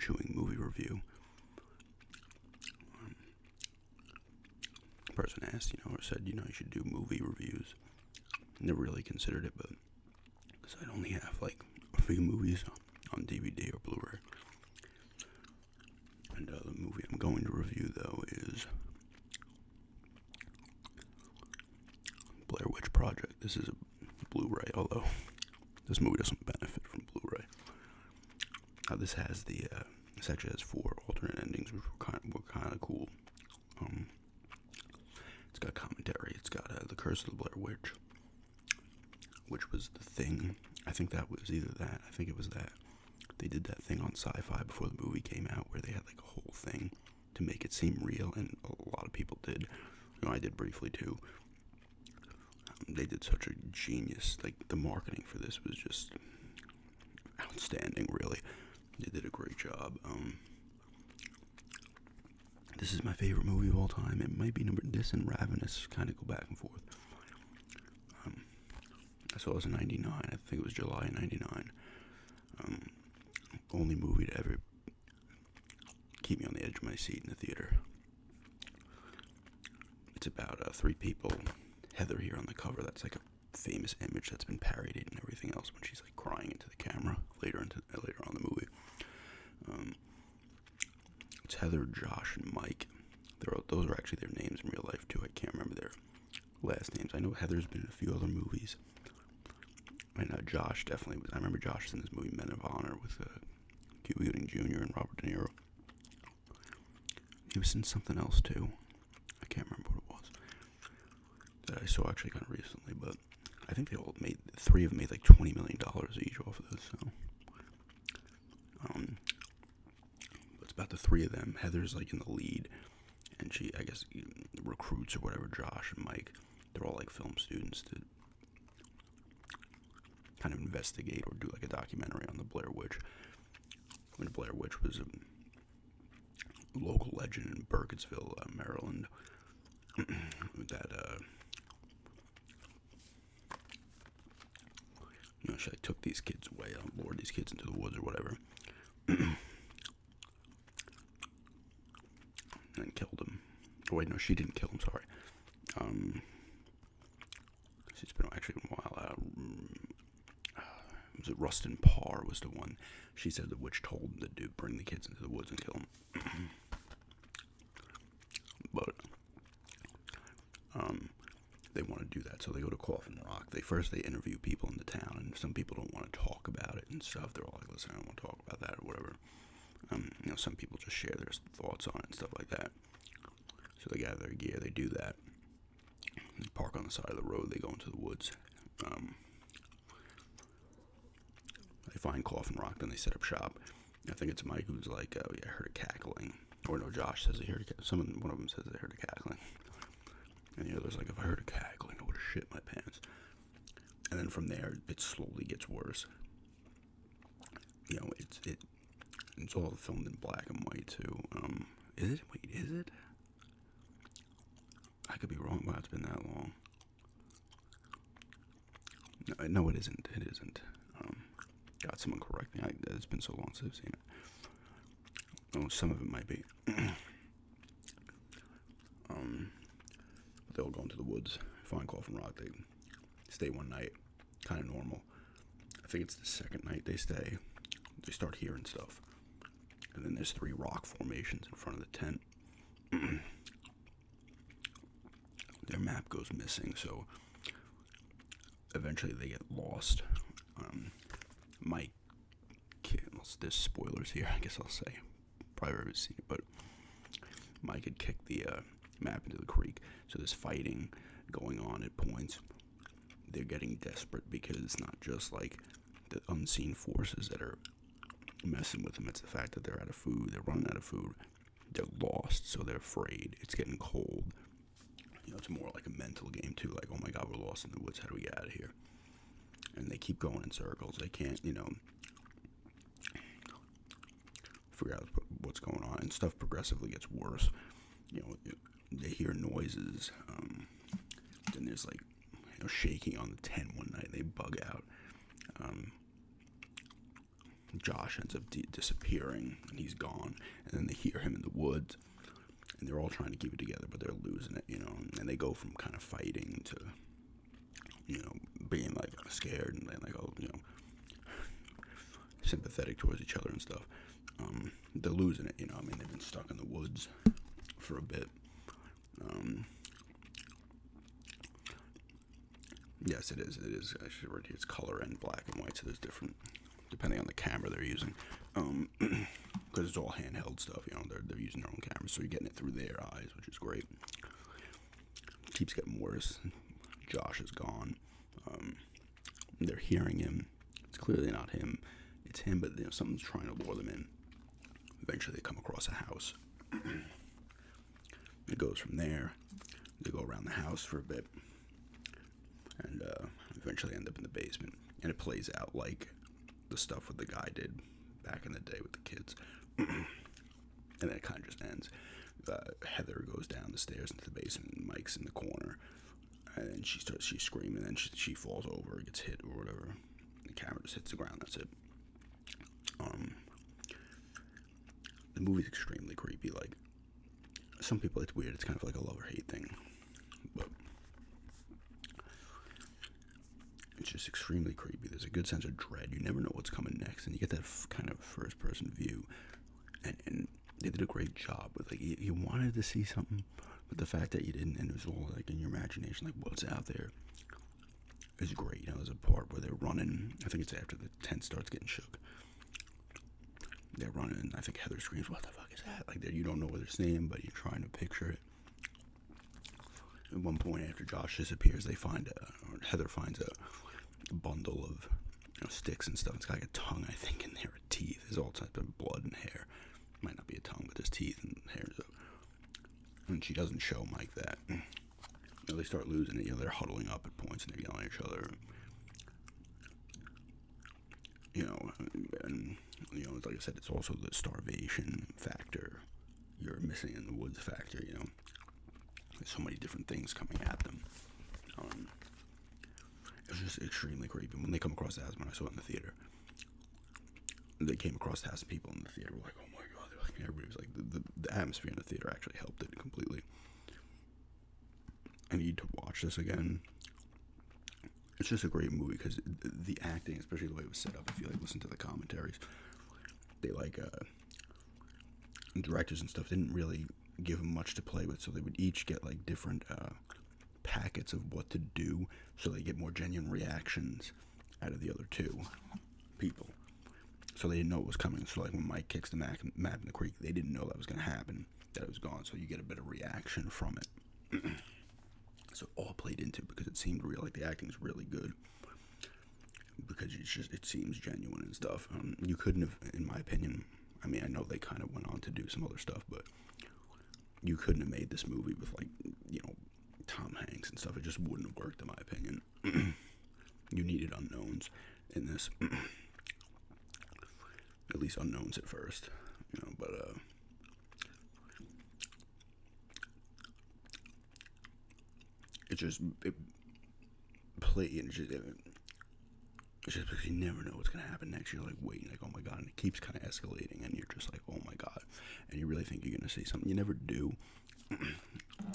chewing movie review. The person asked, or said, you should do movie reviews. Never really considered it, but because I only have like a few movies on DVD or Blu-ray. And the movie I'm going to review, though, is Blair Witch Project. This is a Blu-ray, although this movie doesn't benefit from Blu-ray. This actually has 4 alternate endings, which were kind of cool. It's got commentary. It's got The Curse of the Blair Witch, which was The Thing. I think that was either that. I think it was that. They did that thing on Sci-Fi before the movie came out where they had like a whole thing to make it seem real, and a lot of people did. I did briefly too. They did such a genius, like the marketing for this was just outstanding, really. They did a great job. This is my favorite movie of all time. It might be this and Ravenous kind of go back and forth. I saw this in 99. I think it was July 99. Only movie to ever keep me on the edge of my seat in the theater. It's about 3 people. Heather here on the cover, that's like a famous image that's been parodied and everything else when she's like crying into the camera later on in the movie. It's Heather, Josh, and Mike. Those are actually their names in real life too. I can't remember their last names. I know Heather's been in a few other movies. And Josh definitely was. I remember Josh was in this movie Men of Honor with Cuba Gooding Jr. and Robert De Niro. He was in something else too. I can't remember what it was that I saw actually kind of recently, but I think 3 of them made like $20 million each off of this. So, it's about the 3 of them. Heather's like in the lead, and she, I guess, recruits or whatever. Josh and Mike, they're all like film students to kind of investigate or do like a documentary on the Blair Witch. When Blair Witch was a local legend in Burkittsville, Maryland, that she like took these kids away, lured these kids into the woods or whatever, and killed them. Oh wait, no, she didn't kill them. Sorry. It's been actually a while. Was it Rustin Parr was the one? She said the witch told them to bring the kids into the woods and kill them. But they want to do that, so they go to Coffin Rock. They interview people in the town, and some people don't want to talk about it and stuff. They're all like, listen, I don't want to talk about that or whatever. Some people just share their thoughts on it and stuff like that. So they gather their gear, they do that. They park on the side of the road, they go into the woods. They find Coffin Rock, then they set up shop. I think it's Mike who's like, oh yeah, I heard a cackling. Or no, Josh says he heard a cackling. One of them says they heard a cackling. And the other's like, if I heard a cackling, I would have shit my pants. And then from there, it slowly gets worse. It's all filmed in black and white too. Is it? Wait, is it? I could be wrong. Wow, it's been that long. No, it isn't. It isn't. God, someone correct me. It's been so long since I've seen it. Oh, some of it might be. They'll go into the woods, find Coffin Rock. They stay one night, kind of normal. I think it's the second night they stay. They start hearing stuff. And then there's 3 rock formations in front of the tent. Their map goes missing, so eventually they get lost. Mike, there's spoilers here, I guess I'll say. Probably already seen it, but Mike had kicked the map into the creek, so there's fighting going on at points. They're getting desperate because it's not just like the unseen forces that are messing with them, it's the fact that they're out of food, they're running out of food, they're lost, so they're afraid, it's getting cold. It's more like a mental game too, like, oh my god, we're lost in the woods, how do we get out of here? And they keep going in circles, they can't, figure out what's going on, and stuff progressively gets worse. They hear noises, then there's like, shaking on the tent one night, they bug out. Josh ends up disappearing, and he's gone. And then they hear him in the woods, and they're all trying to keep it together, but they're losing it, And they go from kind of fighting to, being like scared and then like, sympathetic towards each other and stuff. They're losing it, they've been stuck in the woods for a bit. Yes, it is. Actually, right here, it's color and black and white, so there's different, depending on the camera they're using. Because it's all handheld stuff, they're using their own cameras, so you're getting it through their eyes, which is great. It keeps getting worse. Josh is gone. They're hearing him. It's clearly not him. It's him, but something's trying to lure them in. Eventually, they come across a house. It goes from there. They go around the house for a bit, and eventually end up in the basement. And it plays out like the stuff that the guy did back in the day with the kids. And then it kind of just ends. Heather goes down the stairs into the basement, and Mike's in the corner, and she's screaming, and she falls over, gets hit or whatever. The camera just hits the ground. That's it. The movie's extremely creepy. Like, some people, it's weird. It's kind of like a love or hate thing, but it's just extremely creepy. There's a good sense of dread. You never know what's coming next, and you get that kind of first-person view. And they did a great job with, like, you wanted to see something, but the fact that you didn't, and it was all like in your imagination, like what's out there, is great. There's a part where they're running. I think it's after the tent starts getting shook. They're running, and I think Heather screams, "What the fuck is that?" Like, you don't know what they're saying, but you're trying to picture it. At one point, after Josh disappears, Heather finds a bundle of sticks and stuff. It's got like a tongue, I think, in there, teeth. There's all types of blood and hair. Might not be a tongue, but there's teeth and hair. And she doesn't show Mike that. They start losing it. They're huddling up at points and they're yelling at each other. And like I said, it's also the starvation factor. You're missing in the woods factor. There's so many different things coming at them. It was just extremely creepy. When they come across the house, when I saw it in the theater, they came across the house, and people in the theater were like, "Oh my god!" Everybody was like, the atmosphere in the theater actually helped it completely. I need to watch this again. It's just a great movie because the acting, especially the way it was set up, if you listen to the commentaries, they directors and stuff didn't really give them much to play with, so they would each get like different packets of what to do, so they get more genuine reactions out of the other two people. So they didn't know what was coming. So like when Mike kicks the map in the creek, they didn't know that was going to happen, that it was gone. So you get a bit of reaction from it. So it all played into it because it seemed real. Like, the acting's really good because it seems genuine and stuff. You couldn't have, in my opinion, I know they kind of went on to do some other stuff, but you couldn't have made this movie with Tom Hanks and stuff. It just wouldn't have worked, in my opinion. You needed unknowns in this. At least unknowns at first, but it just it's just because you never know what's going to happen next. You're like waiting, like, oh my god, and it keeps kind of escalating, and you're just like, oh my god, and you really think you're going to see something. You never do.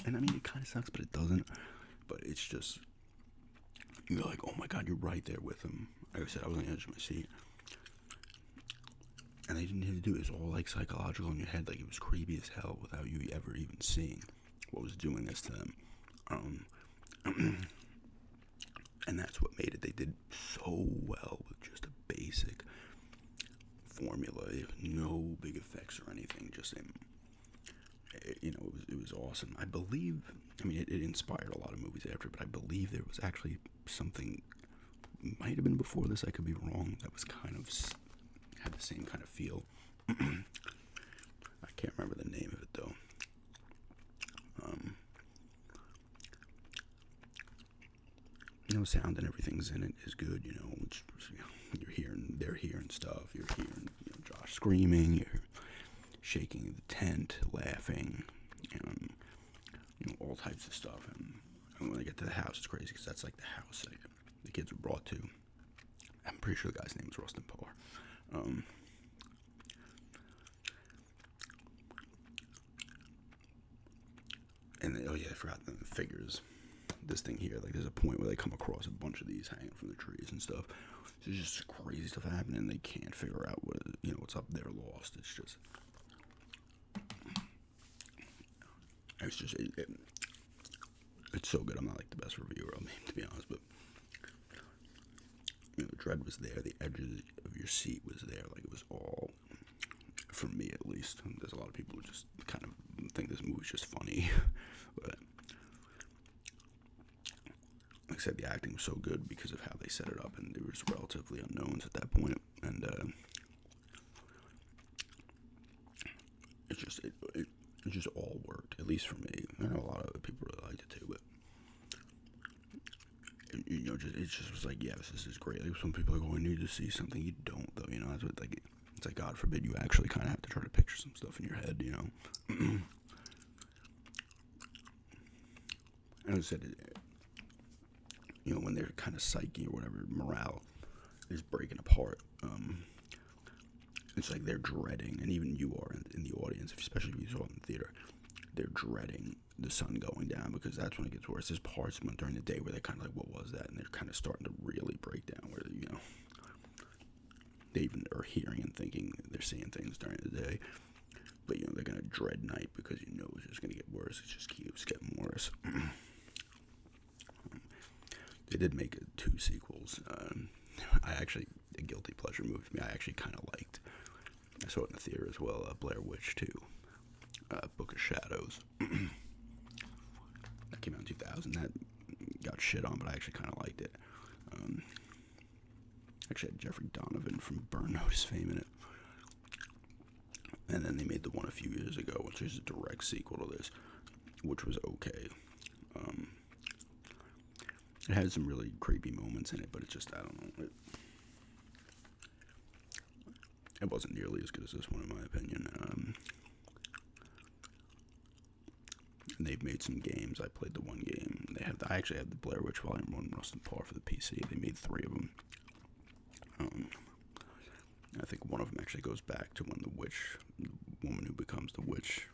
And it kind of sucks, but it doesn't. But it's just, you're like, oh my god, you're right there with him. Like I said, I was on the edge of my seat. And they didn't need to do it. It was all like psychological in your head. Like, it was creepy as hell without you ever even seeing what was doing this to them. And that's what made it. They did so well with just a basic formula. No big effects or anything. Just it was awesome. I believe, it inspired a lot of movies after, but I believe there was actually something, might have been before this, I could be wrong, that was kind of, had the same kind of feel. I can't remember the name of it, though. Sound and everything's in it is good, you're they're hearing stuff, you're hearing, Josh screaming, you're shaking the tent, laughing, all types of stuff. And when they get to the house, it's crazy, because that's like the house that the kids were brought to. I'm pretty sure the guy's name was Rustin Parr. And then, oh yeah, I forgot the figures. This thing here, like there's a point where they come across a bunch of these hanging from the trees and stuff. So there's just crazy stuff happening. They can't figure out what's up there lost. It's just, it's so good. I'm not like the best reviewer of me, to be honest, but the dread was there. The edge of your seat was there. Like it was all, for me at least. There's a lot of people who just kind of think this movie's just funny, but like I said, the acting was so good because of how they set it up, and they were just relatively unknowns at that point, and it just all worked, at least for me. I know a lot of other people really liked it too, but it just was like, yes, this is great. Like some people are like, oh, I need to see something. You don't, though. That's what it's like. God forbid you actually kind of have to try to picture some stuff in your head. And I said, when they're kind of psyche or whatever, morale is breaking apart. It's like they're dreading, and even you are in the audience, especially if you saw it in the theater, they're dreading the sun going down, because that's when it gets worse. There's parts during the day where they're kind of like, what was that? And they're kind of starting to really break down, where, they even are hearing and thinking they're seeing things during the day. But, they're going to dread night because it's just going to get worse. It just keeps getting worse. They did make 2 sequels. A guilty pleasure movie for me, I actually kind of liked. I saw it in the theater as well, Blair Witch 2, Book of Shadows. That came out in 2000. That got shit on, but I actually kind of liked it. Actually had Jeffrey Donovan from Burn Notice fame in it. And then they made the one a few years ago, which is a direct sequel to this, which was okay. It had some really creepy moments in it, but it's just, I don't know. It wasn't nearly as good as this one, in my opinion. And they've made some games. I played the one game. I actually had the Blair Witch Volume 1 Rust and Par for the PC. They made 3 of them. I think one of them actually goes back to when the woman who becomes the witch,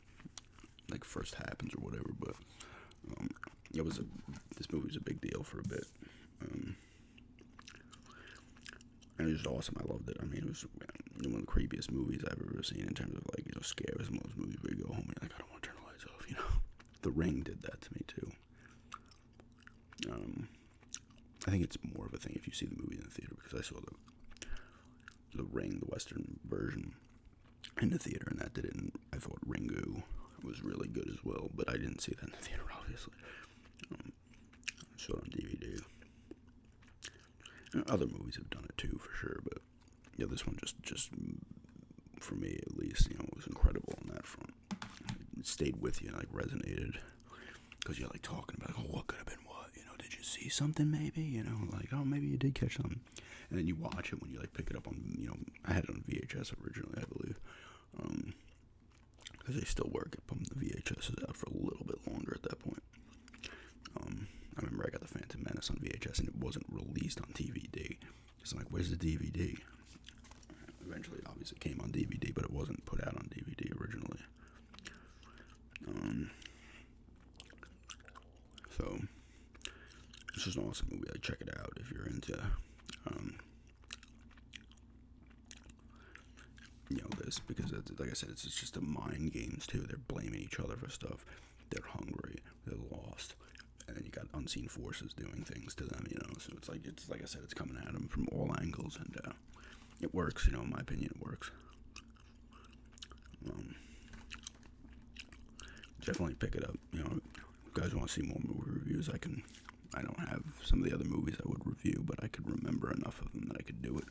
like, first happens or whatever. But this movie was a big deal for a bit. And it was just awesome. I loved it. I mean, it was one of the creepiest movies I've ever seen in terms of, like, scares. Some of those movies where you go home and you're like, I don't want to turn the lights off, The Ring did that to me, too. I think it's more of a thing if you see the movie in the theater, because I saw the Ring, the Western version, in the theater, and that didn't. I thought Ringu was really good as well, but I didn't see that in the theater, obviously. I saw it on DVD. Other movies have done it too, for sure, but this one just for me at least, it was incredible on that front. It stayed with you and like resonated, because you're like talking about, oh, what could have been what? Did you see something maybe? Like, oh, maybe you did catch something. And then you watch it when you like pick it up on, I had it on VHS originally, I believe, because they still work at pumping the VHSs out for a little bit longer at that point. I remember I got the Phantom Menace on VHS, and it wasn't released on DVD. So I'm like, where's the DVD? Eventually, obviously, it came on DVD, but it wasn't put out on DVD originally. So, it's just an awesome movie. Like, check it out if you're into, this, because like I said, it's just the mind games too. They're blaming each other for stuff. They're hungry. They're lost. And then you got unseen forces doing things to them, So it's like I said, it's coming at them from all angles, and it works. In my opinion, it works. Definitely pick it up. If you guys want to see more movie reviews, I don't have some of the other movies I would review, but I could remember enough of them that I could do it.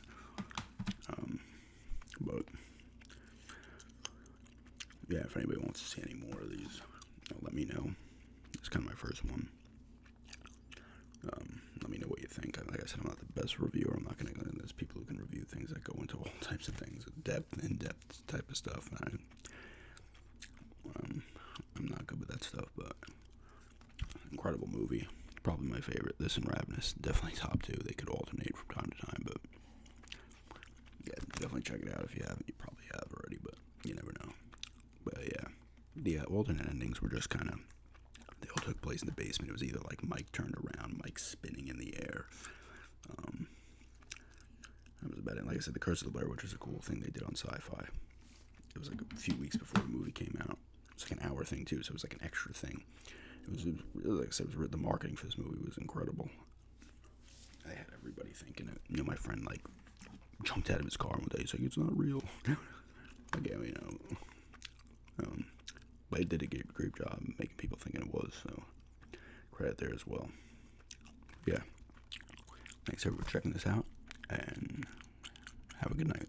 But yeah, if anybody wants to see any more of these, let me know. It's kind of my first one. Let me know what you think. Like I said, I'm not the best reviewer. I'm not going to go into this. People who can review things that go into all types of things, in-depth type of stuff. And I'm not good with that stuff, but incredible movie. Probably my favorite. This and Ravenous, definitely top 2. They could alternate from time to time, but yeah, definitely definitely check it out if you haven't. You probably have already, but you never know. But yeah, the alternate endings were just kind of, they all took place in the basement. It was either like Mike turned around, Mike spinning in the air. That was about it. Like I said, The Curse of the Blair Witch was a cool thing they did on Sci-Fi. It was like a few weeks before the movie came out. It was like an hour thing too, so it was like an extra thing. It was like I said, the marketing for this movie was incredible. I had everybody thinking it. You know, my friend like jumped out of his car one day. He's like, "It's not real." Again, you know, but it did a great job making people thinking it was. So credit there as well. Yeah. Thanks everyone for checking this out, and have a good night.